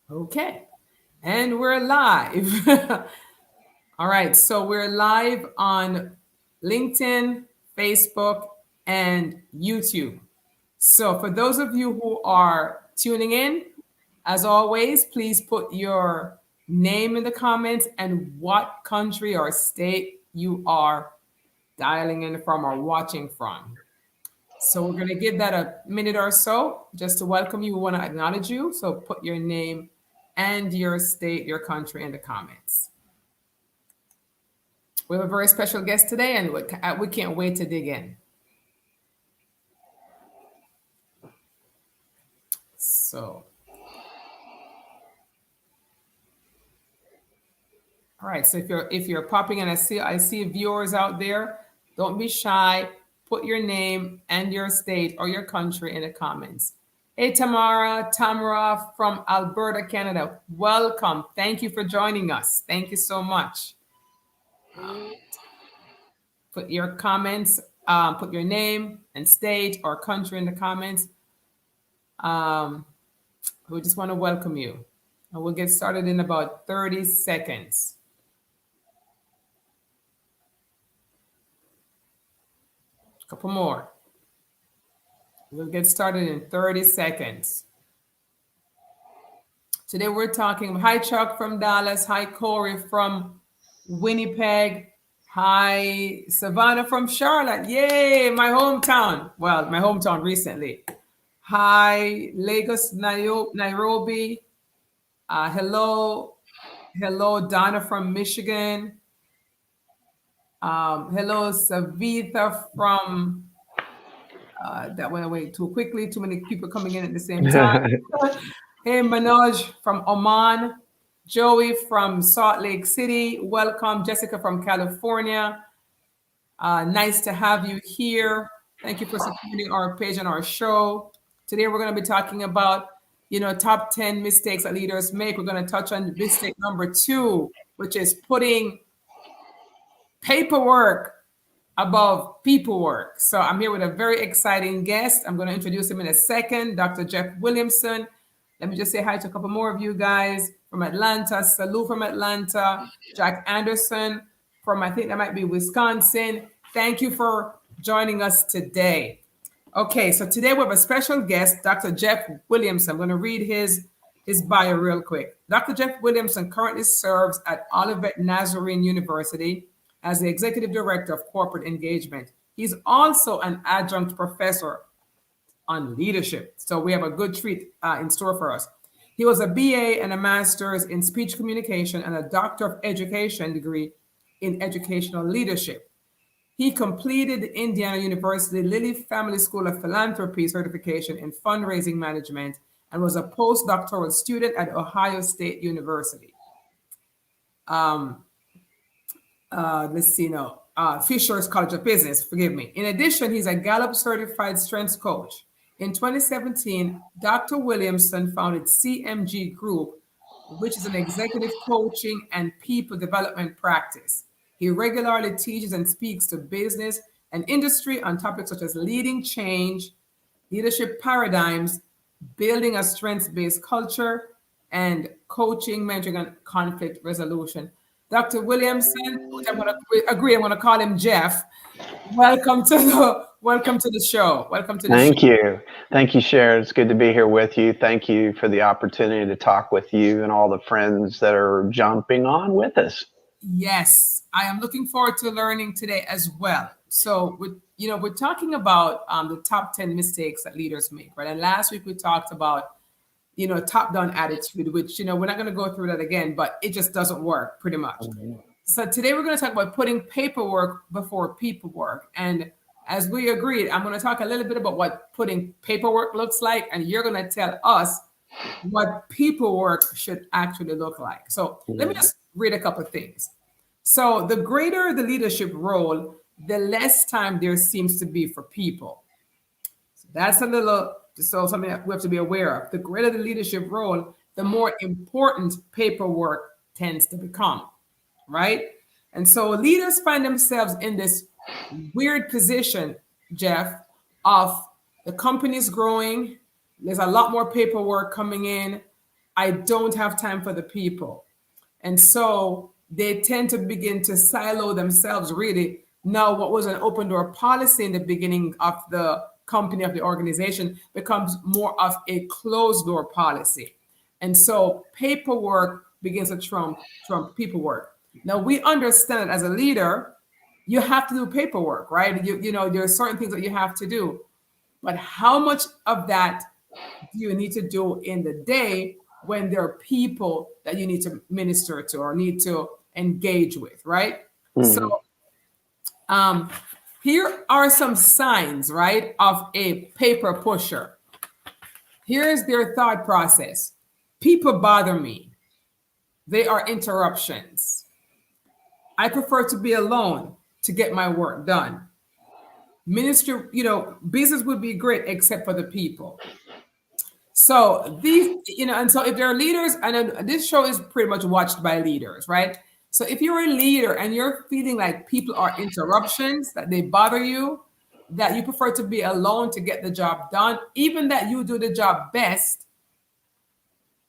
Okay. And we're live. All right. So we're live on LinkedIn, Facebook, and YouTube. So for those of you who are tuning in, as always, please put your name in the comments and what country or state you are dialing in from or watching from. So we're going to give that a minute or so just to welcome you. We want to acknowledge you. So put your name and your state, your country in the comments. We have a very special guest today, and we can't wait to dig in. So, all right. So if you're popping in, I see viewers out there. Don't be shy. Put your name and your state or your country in the comments. Hey, Tamara from Alberta, Canada. Welcome. Thank you for joining us. Thank you so much. Put your comments, put your name and state or country in the comments. Um, we just want to welcome you. And we'll get started in about 30 seconds. A couple more. We'll get started in 30 seconds. Today we're talking. Hi, Chuck from Dallas. Hi, Corey from Winnipeg. Hi, Savannah from Charlotte. Yay, my hometown. Well, my hometown recently. Hi, Lagos, Nairobi. Hello, Donna from Michigan. Hello, Savitha from. That went away too quickly. Too many people coming in at the same time. Hey, Manoj from Oman. Joey from Salt Lake City. Welcome. Jessica from California. Nice to have you here. Thank you for supporting our page and our show. Today we're going to be talking about, top 10 mistakes that leaders make. We're going to touch on mistake number 2, which is putting paperwork above people work. So I'm here with a very exciting guest. I'm going to introduce him in a second, Dr. Jeff Williamson. Let me just say hi to a couple more of you guys from Atlanta. Salou from Atlanta. Jack Anderson from, I think that might be Wisconsin. Thank you for joining us today. Okay, so today we have a special guest, Dr. Jeff Williamson. I'm going to read his bio real quick. Dr. Jeff Williamson currently serves at Olivet Nazarene University as the Executive Director of Corporate Engagement. He's also an adjunct professor on leadership. So we have a good treat in store for us. He was a BA and a master's in speech communication and a doctor of education degree in educational leadership. He completed the Indiana University Lilly Family School of Philanthropy certification in fundraising management and was a postdoctoral student at Ohio State University. Let's see now. Fisher's College of Business, forgive me. In addition, he's a Gallup certified strengths coach. In 2017, Dr. Williamson founded CMG Group, which is an executive coaching and people development practice. He regularly teaches and speaks to business and industry on topics such as leading change, leadership paradigms, building a strengths-based culture, and coaching, mentoring, and conflict resolution. Dr. Williamson, which I'm going to agree, I'm going to call him Jeff. Welcome to the show. Welcome to the Thank show. you. Thank you, Sharon. It's good to be here with you. Thank you for the opportunity to talk with you and all the friends that are jumping on with us. Yes, I am looking forward to learning today as well. So, we're talking about the top 10 mistakes that leaders make, right? And last week we talked about, top-down attitude, which, we're not going to go through that again, but it just doesn't work pretty much. So today we're going to talk about putting paperwork before people work. And as we agreed, I'm going to talk a little bit about what putting paperwork looks like, and you're going to tell us what people work should actually look like. So let me just read a couple of things. So the greater the leadership role, the less time there seems to be for people. So that's something that we have to be aware of. The greater the leadership role, the more important paperwork tends to become, right? And so leaders find themselves in this weird position, Jeff, of the company's growing. There's a lot more paperwork coming in. I don't have time for the people. And so they tend to begin to silo themselves really. Now, what was an open door policy in the beginning of the company, of the organization, becomes more of a closed door policy. And so paperwork begins to trump people work. Now, we understand as a leader, you have to do paperwork, right? You know, there are certain things that you have to do. But how much of that do you need to do in the day when there are people that you need to minister to or need to engage with, right? So Mhm. here are some signs, right, of a paper pusher. Here's their thought process. People bother me. They are interruptions. I prefer to be alone to get my work done. Ministry, business would be great except for the people. So these, and so if there are leaders, and then this show is pretty much watched by leaders, right? So if you're a leader and you're feeling like people are interruptions, that they bother you, that you prefer to be alone to get the job done, even that you do the job best,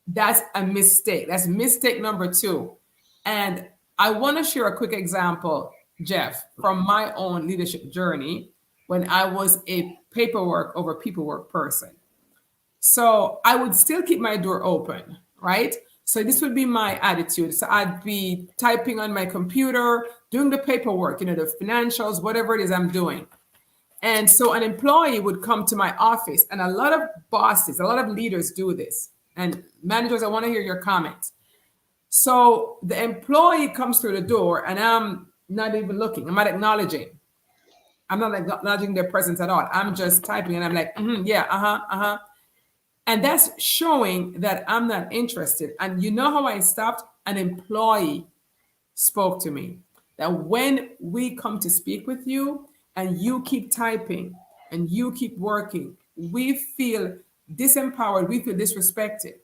that's a mistake. That's mistake number two. And I want to share a quick example, Jeff, from my own leadership journey when I was a paperwork over people work person. So I would still keep my door open, right? So this would be my attitude. So I'd be typing on my computer, doing the paperwork, the financials, whatever it is I'm doing. And so an employee would come to my office, and a lot of bosses, a lot of leaders do this. And managers, I want to hear your comments. So the employee comes through the door, and I'm not even looking. I'm not acknowledging. I'm not acknowledging their presence at all. I'm just typing, and I'm like, yeah, uh-huh. And that's showing that I'm not interested. And you know how I stopped? An employee spoke to me that when we come to speak with you and you keep typing and you keep working, we feel disempowered, we feel disrespected.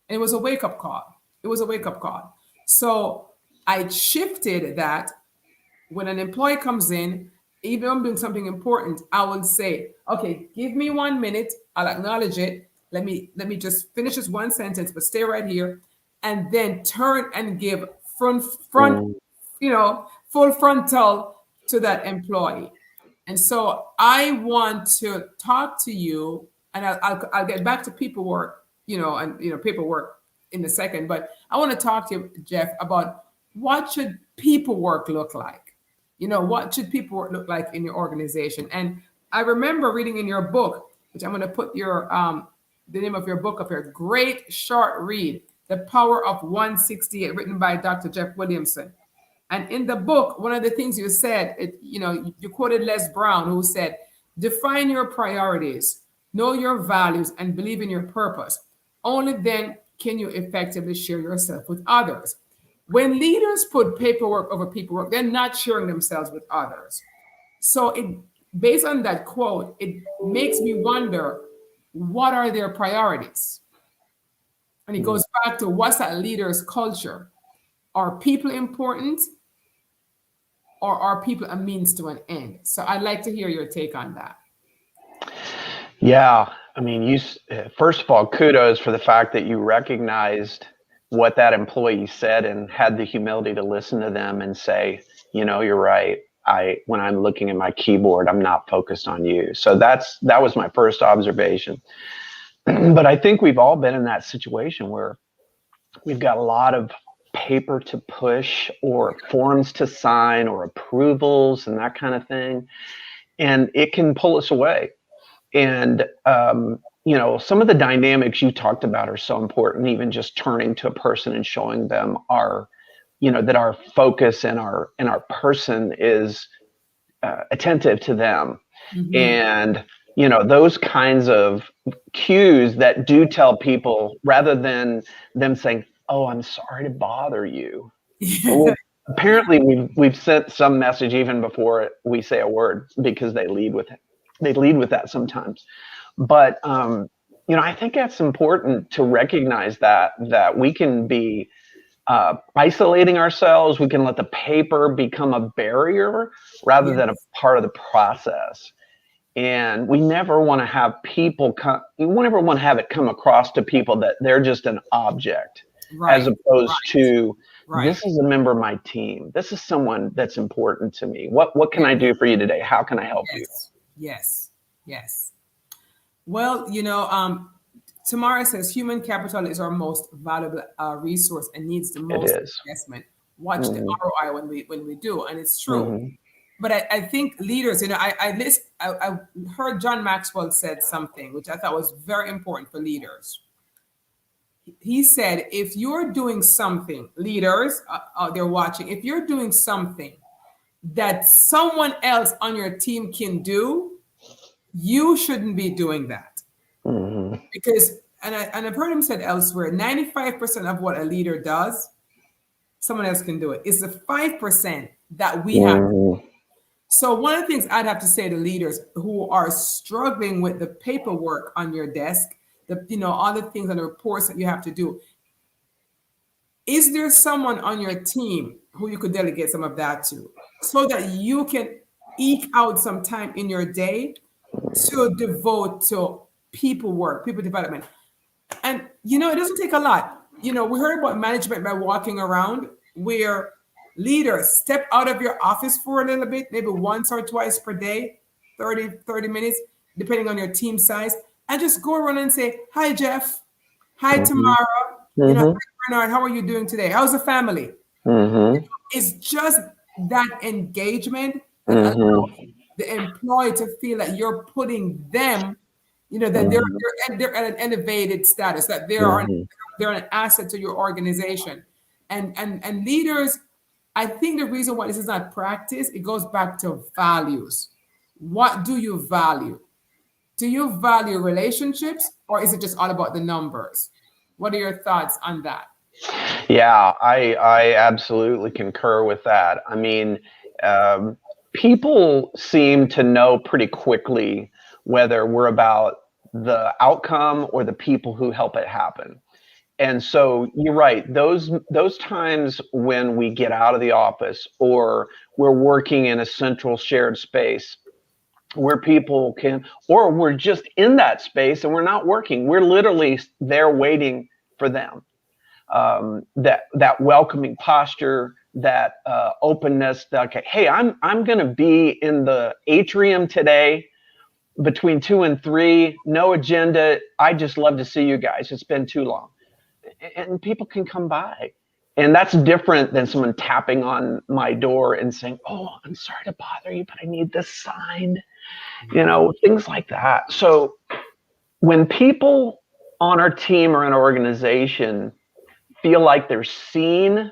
And it was a wake up call. It was a wake up call. So I shifted that. When an employee comes in, even if I'm doing something important, I will say, okay, give me 1 minute. I'll acknowledge it. Let me just finish this one sentence, but stay right here, and then turn and give front, Mm. full frontal to that employee. And so I want to talk to you, and I'll get back to paperwork, paperwork in a second. But I want to talk to you, Jeff, about what should paperwork look like. What should paperwork look like in your organization? And I remember reading in your book, which I'm going to put the name of your book up here. Great short read, The Power of 168, written by Dr. Jeff Williamson. And in the book, one of the things you said, you quoted Les Brown, who said, define your priorities, know your values, and believe in your purpose. Only then can you effectively share yourself with others. When leaders put paperwork over paperwork, they're not sharing themselves with others. So based on that quote, it makes me wonder, what are their priorities? And it goes back to, what's that leader's culture? Are people important, or are people a means to an end? So I'd like to hear your take on that. Yeah, I mean, first of all, kudos for the fact that you recognized what that employee said and had the humility to listen to them and say, you're right. When I'm looking at my keyboard, I'm not focused on you. So that was my first observation. But I think we've all been in that situation where we've got a lot of paper to push or forms to sign or approvals and that kind of thing. And it can pull us away. And, some of the dynamics you talked about are so important, even just turning to a person and showing them that our focus and our person is attentive to them. Mm-hmm. And, those kinds of cues that do tell people, rather than them saying, oh, I'm sorry to bother you. Well, apparently we've sent some message even before we say a word, because they lead with that sometimes. But I think that's important to recognize that we can be isolating ourselves. We can let the paper become a barrier rather than a part of the process. And we never want to have people we never want to have it come across to people that they're just an object, as Right. opposed Right. to, Right. this is a member of my team. This is someone that's important to me. What can I do for you today? How can I help you? Yes. Yes. Yes. Well, Tamara says human capital is our most valuable resource and needs the It most is. investment. Watch the Mm-hmm. ROI when we do, and it's true. Mm-hmm. But I think leaders, I heard John Maxwell said something which I thought was very important for leaders. He said, if you're doing something, leaders out there watching, if you're doing something that someone else on your team can do, you shouldn't be doing that. Mm-hmm. Because, I've heard him said elsewhere, 95% of what a leader does, someone else can do it. It's the 5% that we have. Mm-hmm. So one of the things I'd have to say to leaders who are struggling with the paperwork on your desk, all the things and the reports that you have to do, is there someone on your team who you could delegate some of that to, so that you can eke out some time in your day to devote to people work, people development? And it doesn't take a lot. We heard about management by walking around, where leaders step out of your office for a little bit, maybe once or twice per day, 30 minutes, depending on your team size, and just go around and say, hi, Jeff. Hi, Mm-hmm. Tamara. Hi, Mm-hmm. Bernard. How are you doing today? How's the family? Mm-hmm. It's just that engagement that Mm-hmm. allows the employee to feel that you're putting them, that Mm-hmm. they're at an elevated status, that Mm-hmm. they're an asset to your organization. And leaders, I think the reason why this is not practice, it goes back to values. What do you value? Do you value relationships, or is it just all about the numbers? What are your thoughts on that? Yeah, I absolutely concur with that. I mean, people seem to know pretty quickly whether we're about the outcome or the people who help it happen. And so you're right. Those times when we get out of the office or we're working in a central shared space where people can, or we're just in that space and we're not working, we're literally there waiting for them. That welcoming posture, that openness. That, okay, hey, I'm going to be in the atrium today between 2 and 3. No agenda. I just love to see you guys. It's been too long, and people can come by. And that's different than someone tapping on my door and saying, "Oh, I'm sorry to bother you, but I need this signed." Things like that. So when people on our team or an organization feel like they're seen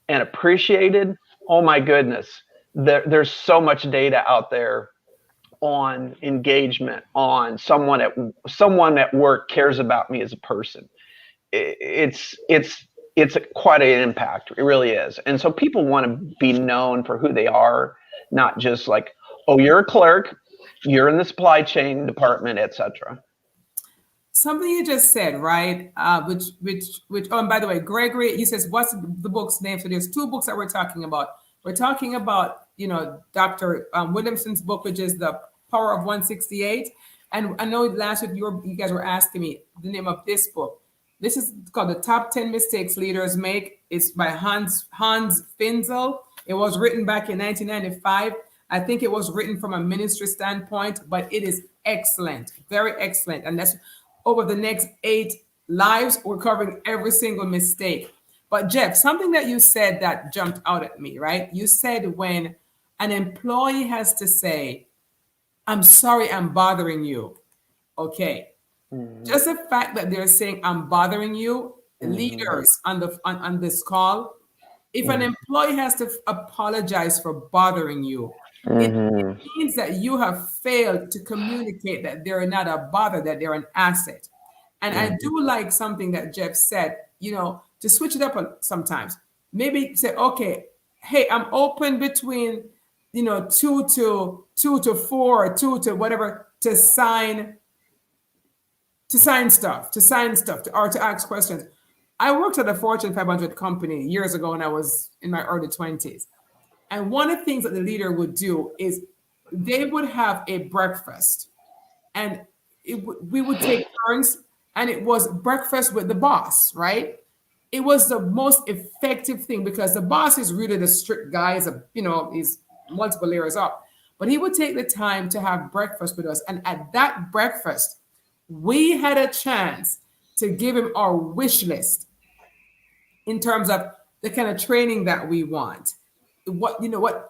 and appreciated, oh my goodness, there's so much data out there on engagement, on someone at work cares about me as a person. It's quite an impact. It really is. And so people want to be known for who they are, not just like, oh, you're a clerk, you're in the supply chain department, etc. Something you just said, right? Which. Oh, and by the way, Gregory, he says, "What's the book's name?" So there's two books that we're talking about. We're talking about, Dr. Williamson's book, which is The Power of 168. And I know last week you guys were asking me the name of this book. This is called The Top 10 Mistakes Leaders Make. It's by Hans Finzel. It was written back in 1995. I think it was written from a ministry standpoint, but it is excellent, very excellent. And that's over the next 8 lives, we're covering every single mistake. But Jeff, something that you said that jumped out at me, right? You said when an employee has to say, I'm sorry I'm bothering you. Okay. Mm-hmm. Just the fact that they're saying I'm bothering you, Mm-hmm. leaders on this call, if an employee has to apologize for bothering you, it Mm-hmm. means that you have failed to communicate that they're not a bother, that they're an asset. And I do like something that Jeff said, to switch it up sometimes. Maybe say, okay, hey, I'm open between, 2 to 4, or 2 to whatever, to sign stuff, or to ask questions. I worked at a Fortune 500 company years ago when I was in my early 20s. And one of the things that the leader would do is they would have a breakfast, and we would take turns, and it was breakfast with the boss, right? It was the most effective thing because the boss is really the strict guy, is a, he's multiple layers up. But he would take the time to have breakfast with us. And at that breakfast, we had a chance to give him our wish list in terms of the kind of training that we want, what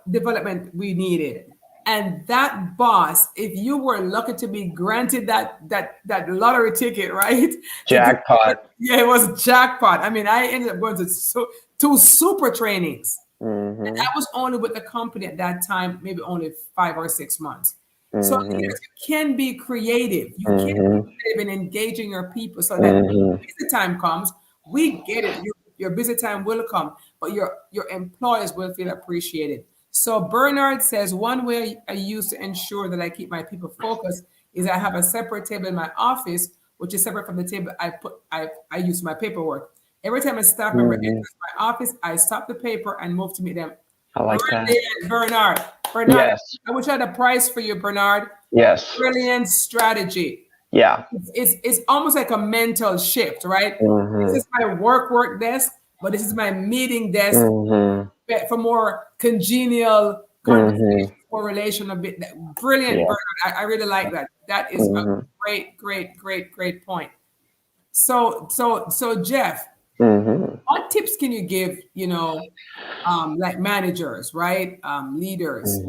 development we needed. And that boss, if you were lucky to be granted that lottery ticket, right? Jackpot. Yeah, it was jackpot. I mean, I ended up going to two super trainings. Mm-hmm. And that was only with the company at that time, maybe only 5 or 6 months. So Mm-hmm. you can be creative. You can be creative in engaging your people so that Mm-hmm. when busy time comes, we get it. Your busy time will come, but your employers will feel appreciated. So Bernard says, one way I use to ensure that I keep my people focused is I have a separate table in my office, which is separate from the table I use my paperwork. Every time a staff member enters my office, I stop the paper and move to meet them. I like that. Bernard, Yes. I wish I had a prize for you, Bernard. Yes. Brilliant strategy. Yeah. It's almost like a mental shift, right? This is my work desk, but this is my meeting desk for more congenial conversation or relation. A bit brilliant, Yeah. Bernard. I really like that. That is a great point. So Jeff, what tips can you give, like managers, right? Leaders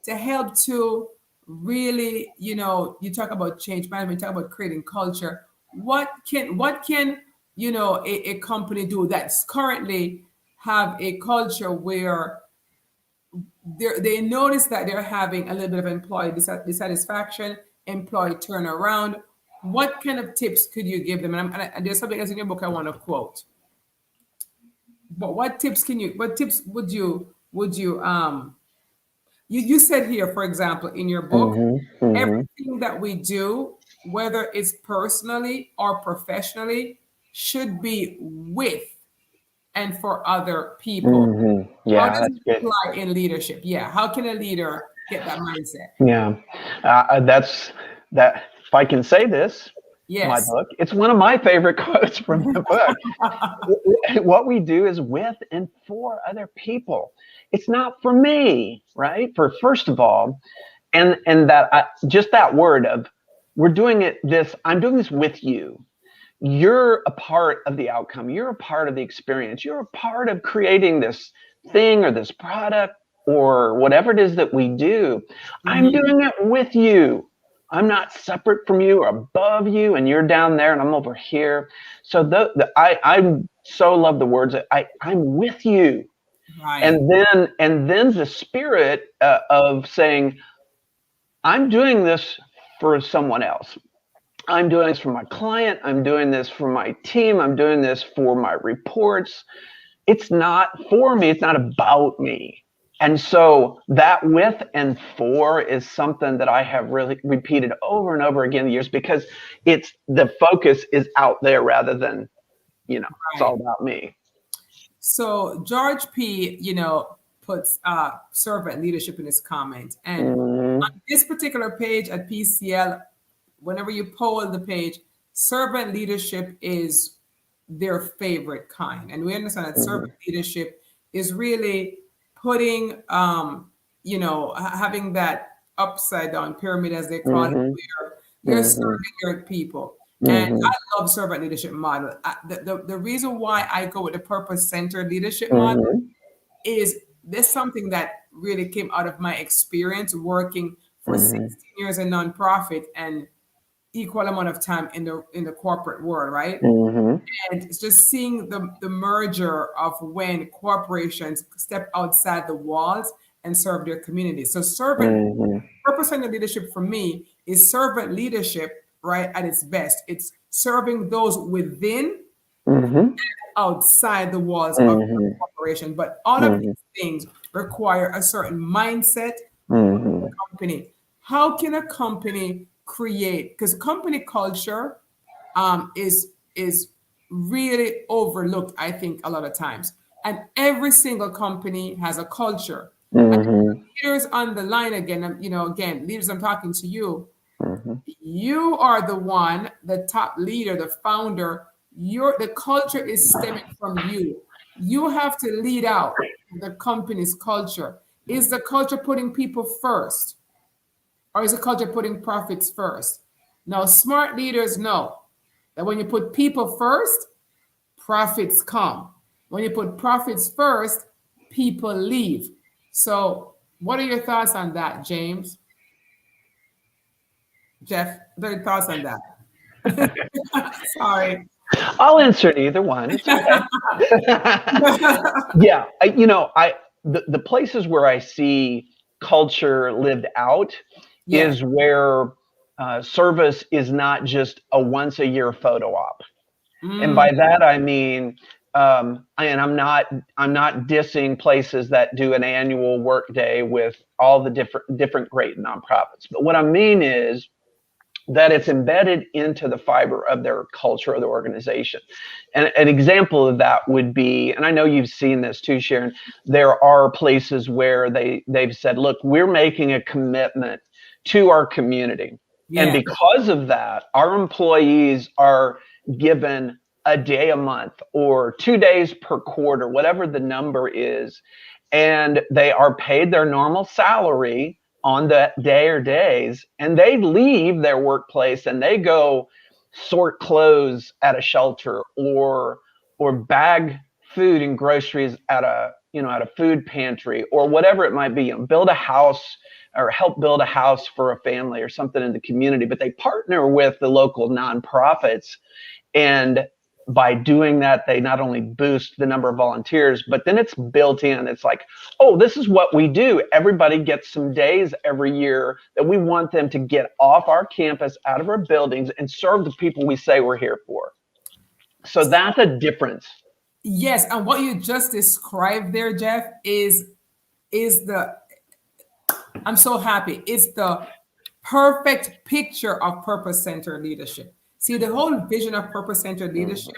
to help to really, you talk about change management, talk about creating culture. What can a company do that's currently have a culture where they notice that they're having a little bit of employee dissatisfaction, employee turnaround. What kind of tips could you give them? And there's something else in your book I want to quote. But what tips would you said here, for example, in your book, everything that we do, whether it's personally or professionally, should be with and for other people. How Yeah, does that's it good. apply in leadership? Yeah. How can a leader get that mindset? Yeah, that's that. If I can say this, my Yes. book. It's one of my favorite quotes from the book. What we do is with and for other people. It's not for me, right? For first of all, and just that word of we're doing it. I'm doing this with you. You're a part of the outcome. You're a part of the experience. You're a part of creating this thing or this product or whatever it is that we do. I'm doing it with you. I'm not separate from you or above you, and you're down there and I'm over here. So I so love the words that I'm with you. Right. And then the spirit of saying, I'm doing this for someone else. I'm doing this for my client. I'm doing this for my team. I'm doing this for my reports. It's not for me. It's not about me. And so that with and for is something that I have really repeated over and over again in the years because it's the focus is out there rather than, it's all about me. So George P., puts servant leadership in his comment. And on this particular page at PCL, whenever you poll the page, servant leadership is their favorite kind. And we understand that servant leadership is really putting, having that upside down pyramid, as they call it, where you're serving your people. And I love servant leadership model. The reason why I go with the purpose-centered leadership model is this something that really came out of my experience working for 16 years in nonprofit and equal amount of time in the corporate world, right? And it's just seeing the merger of when corporations step outside the walls and serve their communities. So purpose-centered leadership for me is servant leadership, right, at its best. It's serving those within and outside the walls of the corporation. But all of these things require a certain mindset of the company. How can a company create? Because company culture is really overlooked, I think, a lot of times. And every single company has a culture. Leaders on the line again, again, leaders, I'm talking to you. Mm-hmm. You are the one, the top leader, the founder. The culture is stemming from you. You have to lead out the company's culture. Is the culture putting people first, or is the culture putting profits first? Now, smart leaders know that when you put people first, profits come. When you put profits first, people leave. So, what are your thoughts on that, James? Jeff, what are your thoughts on that? Sorry. I'll answer either one. It's okay. Yeah, the places where I see culture lived out Yes. is where service is not just a once a year photo op. And Mm, by that I mean, and I'm not dissing places that do an annual work day with all the different great nonprofits. But what I mean is that it's embedded into the fiber of their culture of the organization. And an example of that would be, and I know you've seen this too, Sharon, there are places where they've said, look, we're making a commitment to our community. And yeah. because of that, our employees are given a day a month or 2 days per quarter, whatever the number is, and they are paid their normal salary on that day or days, and they leave their workplace and they go sort clothes at a shelter or bag food and groceries at a food pantry or whatever it might be, build a house or help build a house for a family or something in the community. But they partner with the local nonprofits, and by doing that, they not only boost the number of volunteers, but then it's built in. It's like, oh, this is what we do. Everybody gets some days every year that we want them to get off our campus, out of our buildings, and serve the people we say we're here for. So that's a difference. Yes, and what you just described there, Jeff, is the I'm so happy. It's the perfect picture of purpose-centered leadership. See, the whole vision of purpose-centered leadership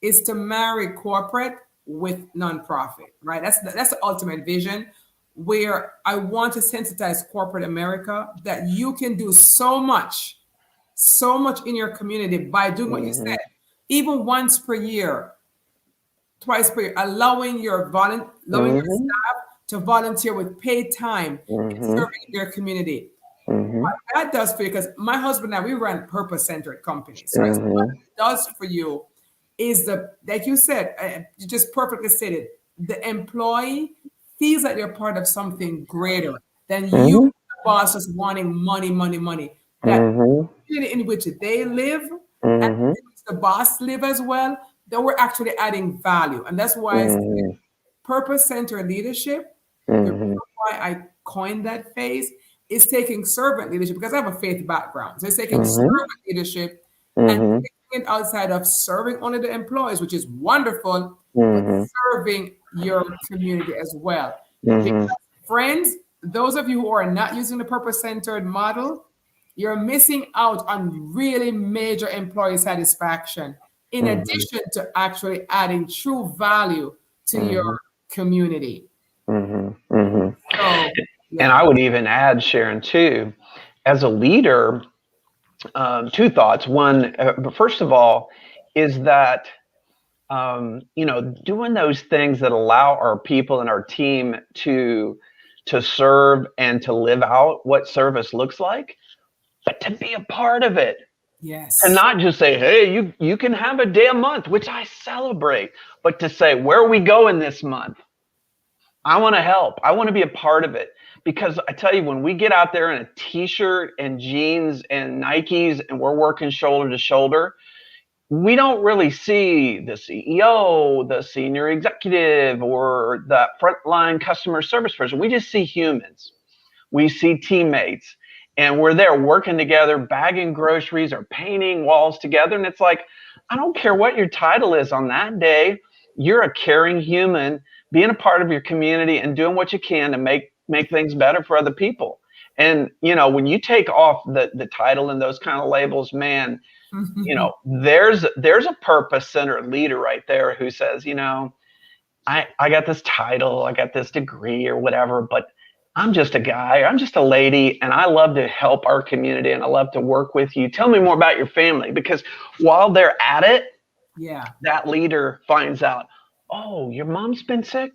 is to marry corporate with nonprofit, right? That's the ultimate vision, where I want to sensitize corporate America that you can do so much in your community by doing what you Mm-hmm. said, even once per year, twice per year, allowing your Mm-hmm. staff to volunteer with paid time in Mm-hmm. serving their community. Mm-hmm. What that does for you, because my husband and I, we run purpose-centered companies, right? So what Mm-hmm. it does for you is like you said, you just perfectly stated, the employee feels that they're part of something greater than you, Mm-hmm. the boss, just wanting money, money, money. That Mm-hmm. community in which they live and Mm-hmm. in which the boss live as well, that we're actually adding value. And that's why I say Mm-hmm. purpose-centered leadership, the reason Mm-hmm. why I coined that phrase is taking servant leadership, because I have a faith background. So it's taking Mm-hmm. servant leadership and Mm-hmm. taking it outside of serving only the employees, which is wonderful, but Mm-hmm. serving your community as well. Because, Mm-hmm. friends, those of you who are not using the purpose-centered model, you're missing out on really major employee satisfaction, in Mm-hmm. addition to actually adding true value to your Mm-hmm. community. Mm-hmm. Mm-hmm. So, And yeah. I would even add, Sharon, too, as a leader, two thoughts. One, first of all, is that doing those things that allow our people and our team to serve and to live out what service looks like, but to be a part of it. To Yes. not just say, hey, you can have a day a month, which I celebrate, but to say, where are we going this month? I want to help. I want to be a part of it. Because I tell you, when we get out there in a t-shirt and jeans and Nikes and we're working shoulder to shoulder, we don't really see the CEO, the senior executive, or the frontline customer service person. We just see humans. We see teammates, and we're there working together, bagging groceries or painting walls together. And it's like, I don't care what your title is on that day. You're a caring human, being a part of your community and doing what you can to make things better for other people. And when you take off the title and those kind of labels, man, there's a purpose centered leader right there who says, I got this title, I got this degree or whatever, but I'm just a guy, I'm just a lady, and I love to help our community and I love to work with you. Tell me more about your family. Because while they're at it, Yeah. that leader finds out, oh, your mom's been sick?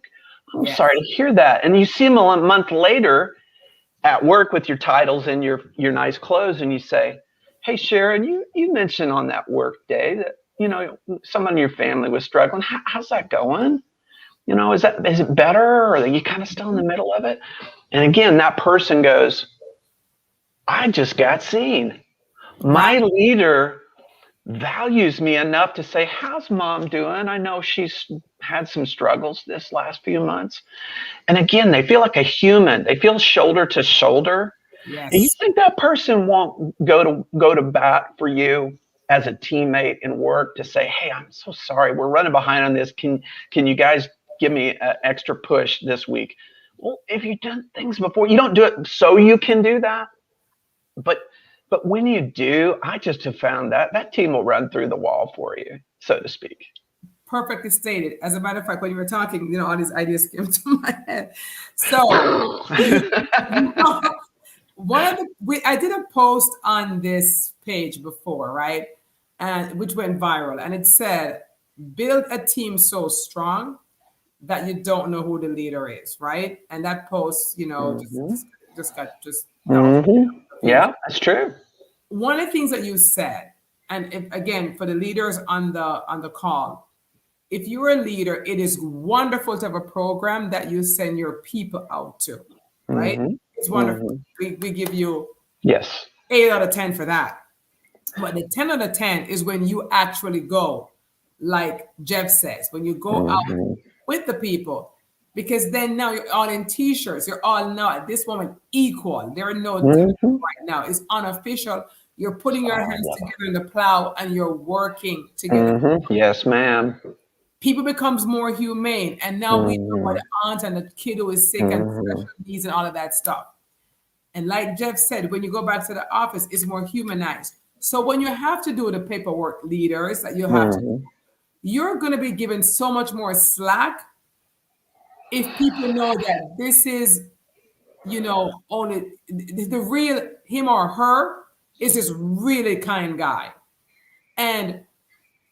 I'm Yes. sorry to hear that. And you see them a month later at work with your titles and your nice clothes, and you say, hey, Sharon, you mentioned on that work day that, someone in your family was struggling. How's that going? Is it better, or are you kind of still in the middle of it? And again, that person goes, I just got seen. My leader values me enough to say, how's mom doing? I know she's had some struggles this last few months. And again, they feel like a human. They feel shoulder to shoulder. Yes. And you think that person won't go to bat for you as a teammate in work to say, hey, I'm so sorry, we're running behind on this. Can you guys give me an extra push this week? Well, if you've done things before, you don't do it so you can do that. But when you do, I just have found that team will run through the wall for you, so to speak. Perfectly stated. As a matter of fact, when you were talking, all these ideas came to my head. So I did a post on this page before, right? And which went viral, and it said, build a team so strong that you don't know who the leader is, right? And that post, just got yeah, that's true. One of the things that you said, and again, for the leaders on the call, if you're a leader, it is wonderful to have a program that you send your people out to, right? It's wonderful. We give you 8 out of 10 for that. But the 10 out of 10 is when you actually go, like Jeff says, when you go out with the people, because then now you're all in t-shirts. You're all now at this moment equal. There are no right now. It's unofficial. You're putting your hands together in the plow and you're working together. Yes, ma'am. People becomes more humane. And now we know what the aunt and the kid who is sick and special needs and all of that stuff. And like Jeff said, when you go back to the office, it's more humanized. So when you have to do the paperwork, leaders, that you have to do, you're going to be given so much more slack if people know that this is, only the real him or her is this really kind guy. And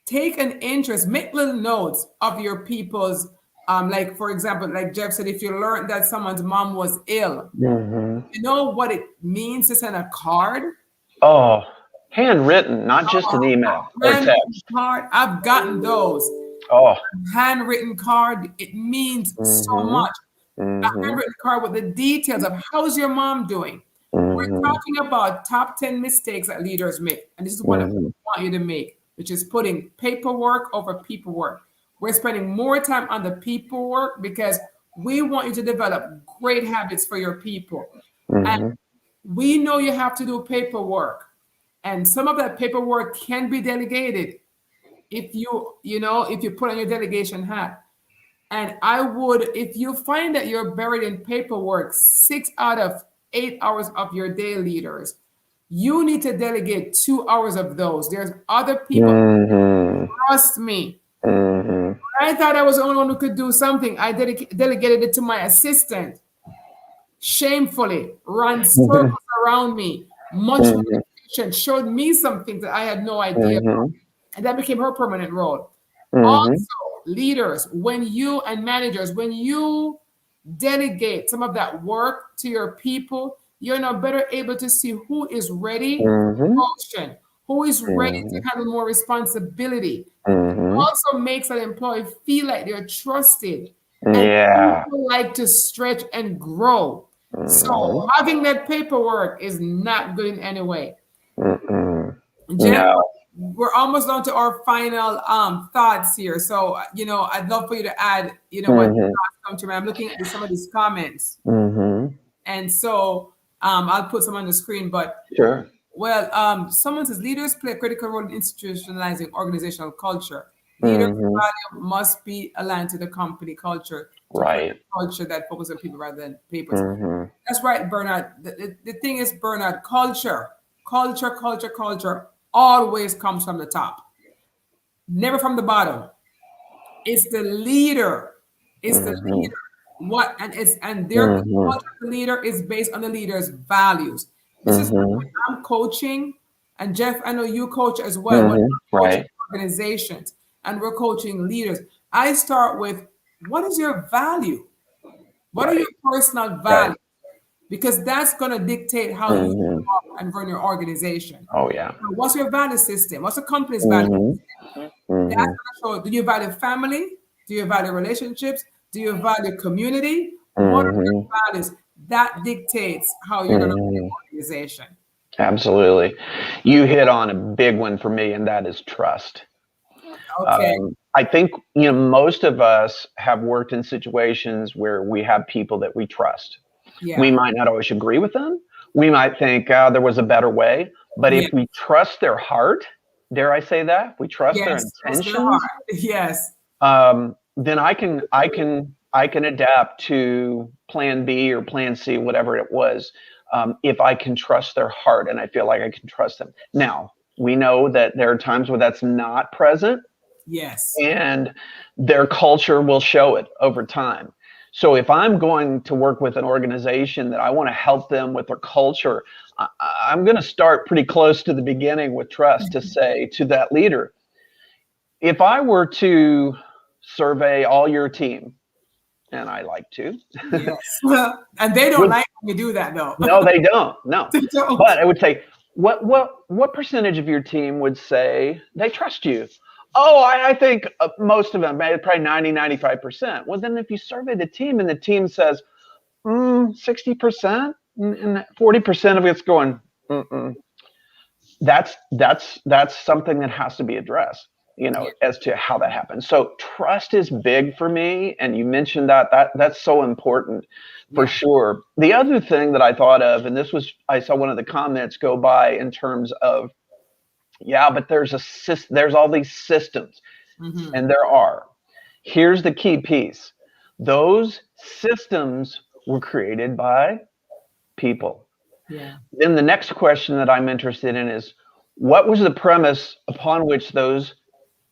take an interest, make little notes of your people's, like, for example, like Jeff said, if you learned that someone's mom was ill, you know what it means to send a card? Oh, handwritten, not just an email or text. Card. I've gotten those. Oh, handwritten card. It means so much. A handwritten card with the details of how's your mom doing. We're talking about top 10 mistakes that leaders make. And this is what I want you to make, which is putting paperwork over peoplework. We're spending more time on the peoplework because we want you to develop great habits for your people. And we know you have to do paperwork. And some of that paperwork can be delegated if you put on your delegation hat. And I would, if you find that you're buried in paperwork 6 out of 8 hours of your day, leaders, you need to delegate 2 hours of those. There's other people, trust me. I thought I was the only one who could do something. I delegated it to my assistant. Shamefully, ran circles around me. Much more efficient, showed me some things that I had no idea about. And that became her permanent role. Also, leaders, when managers, when you delegate some of that work to your people, you're now better able to see who is ready to function, who is ready to handle more responsibility. Also makes an employee feel like they're trusted. And people like to stretch and grow. So having that paperwork is not good in any way. Jeff, we're almost down to our final thoughts here. So, I'd love for you to add, what thoughts come to me. I'm looking at some of these comments. And so I'll put some on the screen, but well, someone says leaders play a critical role in institutionalizing organizational culture. Leaders' value must be aligned to the company culture. Right. Culture that focuses on people rather than papers. That's right, Bernard. The thing is, Bernard, culture always comes from the top, never from the bottom. It's the leader It's the Mm-hmm. leader. What and their Mm-hmm. culture of the leader is based on the leader's values. This is why Mm-hmm. when I'm coaching, and Jeff, I know you coach as well. When Mm-hmm. I'm coaching Right. organizations and we're coaching leaders, I start with what is your value? What are your Right. personal Right. values? Because that's going to dictate how you Mm-hmm. talk and run your organization. Oh yeah. So what's your value system? What's the company's value? Mm-hmm. That's Mm-hmm. going to show, do you value family? Do you value relationships? Do you value community? What are Mm-hmm. your values? That dictates how you're going to run your Mm-hmm. organization. Absolutely. You hit on a big one for me, and that is trust. Okay. I think, most of us have worked in situations where we have people that we trust. We Yeah. might not always agree with them. We might think there was a better way. But Yeah. if we trust their heart, dare I say that, if we trust their Yes. Trust their heart. intentions, Yes. then I can adapt to plan B or plan C, whatever it was, if I can trust their heart and I feel like I can trust them. Now, we know that there are times where that's not present, Yes. and their culture will show it over time. So if I'm going to work with an organization that I want to help them with their culture, I'm going to start pretty close to the beginning with trust to say to that leader, if I were to survey all your team, and I like to, Yes. And they don't would like when you do that, though. no, they don't, no. They don't. But I would say, what percentage of your team would say they trust you? Oh, I think most of them, probably 90, 95%. Well, then if you survey the team and the team says 60%, and 40% of it's going, mm-mm, that's something that has to be addressed, Yeah. as to how that happens. So trust is big for me, and you mentioned that's so important for Yeah. sure. The other thing that I thought of, and this was, I saw one of the comments go by in terms of, yeah, but there's all these systems, Mm-hmm. and there are. Here's the key piece: those systems were created by people. Yeah. Then the next question that I'm interested in is, what was the premise upon which those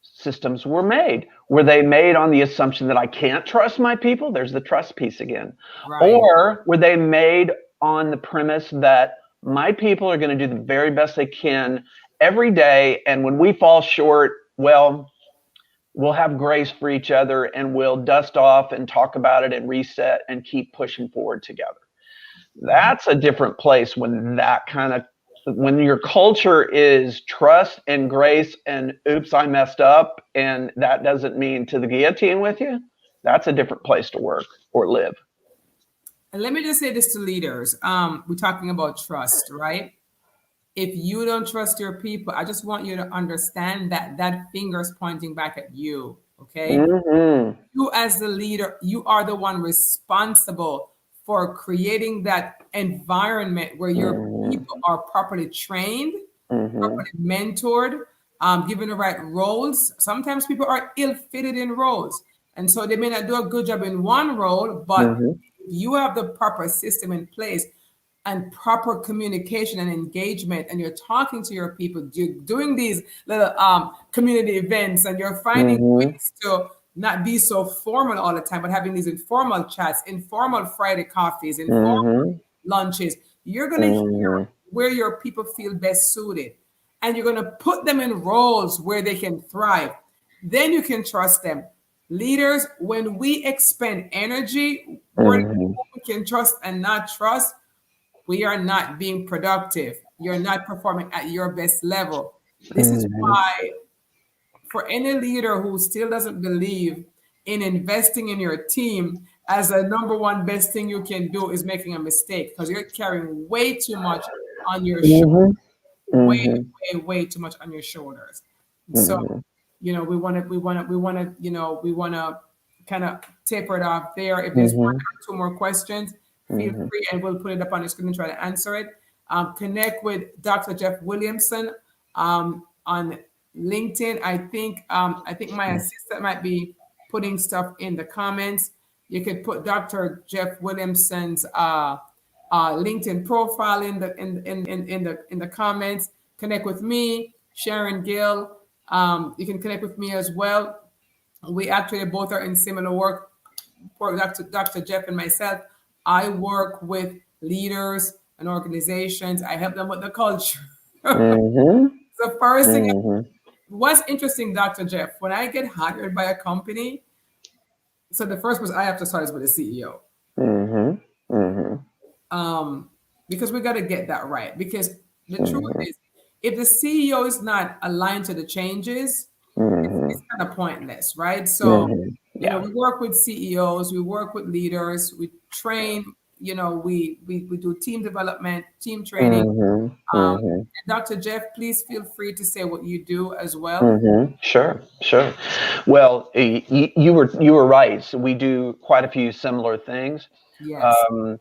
systems were made? Were they made on the assumption that I can't trust my people? There's the trust piece again. Right. Or were they made on the premise that my people are going to do the very best they can every day, and when we fall short, well, we'll have grace for each other and we'll dust off and talk about it and reset and keep pushing forward together? Mhm. That's a different place when your culture is trust and grace and oops, I messed up, and that doesn't mean to the guillotine with you. That's a different place to work or live. And let me just say this to leaders. We're talking about trust, right? If you don't trust your people, I just want you to understand that that finger's pointing back at you. Okay. Mm-hmm. You, as the leader, you are the one responsible for creating that environment where your Mm-hmm. people are properly trained, Mm-hmm. properly mentored, given the right roles. Sometimes people are ill fitted in roles. And so they may not do a good job in one role, but Mm-hmm. you have the proper system in place and proper communication and engagement, and you're talking to your people, you're doing these little community events, and you're finding Mm-hmm. ways to not be so formal all the time, but having these informal chats, informal Friday coffees, informal Mm-hmm. lunches. You're going to hear Mm-hmm. where your people feel best suited, and you're going to put them in roles where they can thrive. Then you can trust them. Leaders, when we expend energy where Mm-hmm. we can trust and not trust, we are not being productive. You're not performing at your best level. This is Mm-hmm. why, for any leader who still doesn't believe in investing in your team as a number one best thing you can do, is making a mistake, because you're carrying way too much on your shoulders, Mm-hmm. way, Mm-hmm. way too much on your shoulders. So, Mm-hmm. we want to kind of taper it off there. If there's one Mm-hmm. or two more questions, feel Mm-hmm. free, and we'll put it up on the screen and try to answer it. Connect with Dr. Jeff Williamson on LinkedIn. I think my assistant might be putting stuff in the comments. You could put Dr. Jeff Williamson's LinkedIn profile in the comments. Connect with me, Sharon Gill. You can connect with me as well. We actually both are in similar work. for Dr. Jeff and myself, I work with leaders and organizations. I help them with the culture. Mm-hmm. So first thing, Mm-hmm. what's interesting, Dr. Jeff, when I get hired by a company, so the first person I have to start is with the CEO. Mm-hmm. Mm-hmm. Because we got to get that right. Because the truth Mm-hmm. is, if the CEO is not aligned to the changes, Mm-hmm. it's kind of pointless, right? So, Mm-hmm. Yeah. we work with CEOs, we work with leaders, we train, we do team development, team training. Mm-hmm. Um, Mm-hmm. and Dr. Jeff, please feel free to say what you do as well. Mm-hmm. Sure, sure. Well, you were right. So we do quite a few similar things. Yes. Um,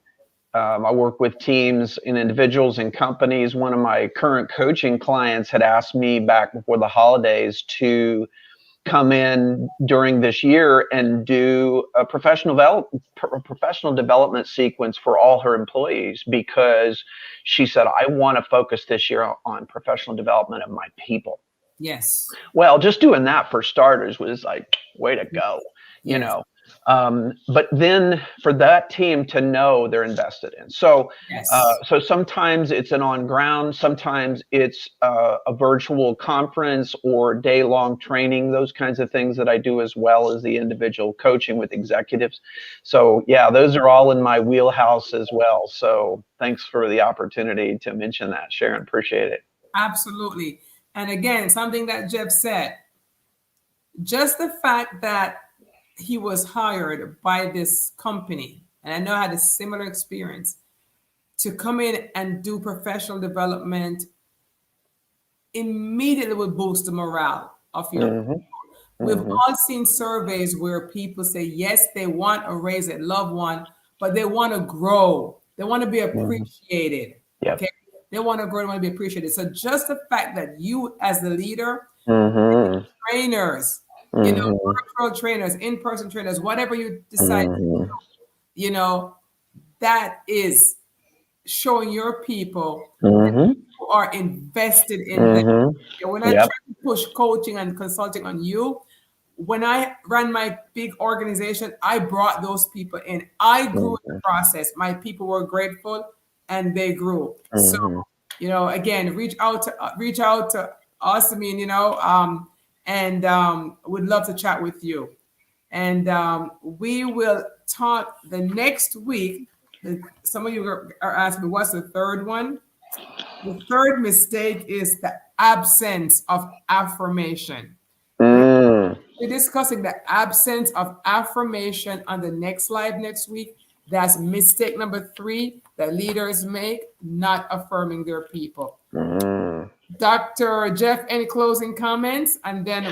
I work with teams and individuals and companies. One of my current coaching clients had asked me back before the holidays to come in during this year and do a professional development sequence for all her employees, because she said, I want to focus this year on professional development of my people. Yes. Well, just doing that for starters was like, way to go, you Yes. know. But then for that team to know they're invested in. So, Yes. so sometimes it's an on ground, sometimes it's a virtual conference or day long training, those kinds of things that I do, as well as the individual coaching with executives. So, yeah, those are all in my wheelhouse as well. So, thanks for the opportunity to mention that, Sharon. Appreciate it. Absolutely. And again, something that Jeff said, just the fact that he was hired by this company, and I know I had a similar experience, to come in and do professional development immediately would boost the morale of your people. Hmm. We've Hmm. all seen surveys where people say, yes, they want a raise at loved one, but they want to grow. They want to be Hmm. appreciated. Yep. Okay. They want to grow, they want to be appreciated. So just the fact that you as the leader, Hmm. trainers, Hmm. virtual trainers, in-person trainers, whatever you decide, Hmm. you know, that is showing your people that Hmm. you are invested in them. Hmm. Okay, we're not Yep. trying to push coaching and consulting on you. When I ran my big organization, I brought those people in. I grew in the Hmm. process. My people were grateful and they grew. So, Hmm. again, reach out to us. I mean, and would love to chat with you. And we will talk the next week. Some of you are asking, what's the third one? The third mistake is the absence of affirmation. Mm. We're discussing the absence of affirmation on the next live next week. That's mistake number 3 that leaders make, not affirming their people. Mm. Dr. Jeff, any closing comments? And then you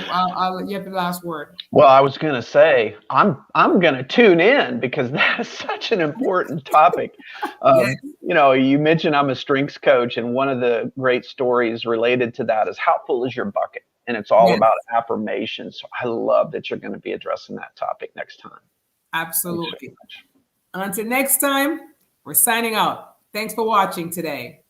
have the last word. Well, I was going to say I'm going to tune in, because that is such an important topic. Yes, You mentioned I'm a strengths coach, and one of the great stories related to that is how full is your bucket, and it's all yes, about affirmation. So I love that you're going to be addressing that topic next time. Thanks so absolutely. much. Until next time, we're signing out. Thanks for watching today.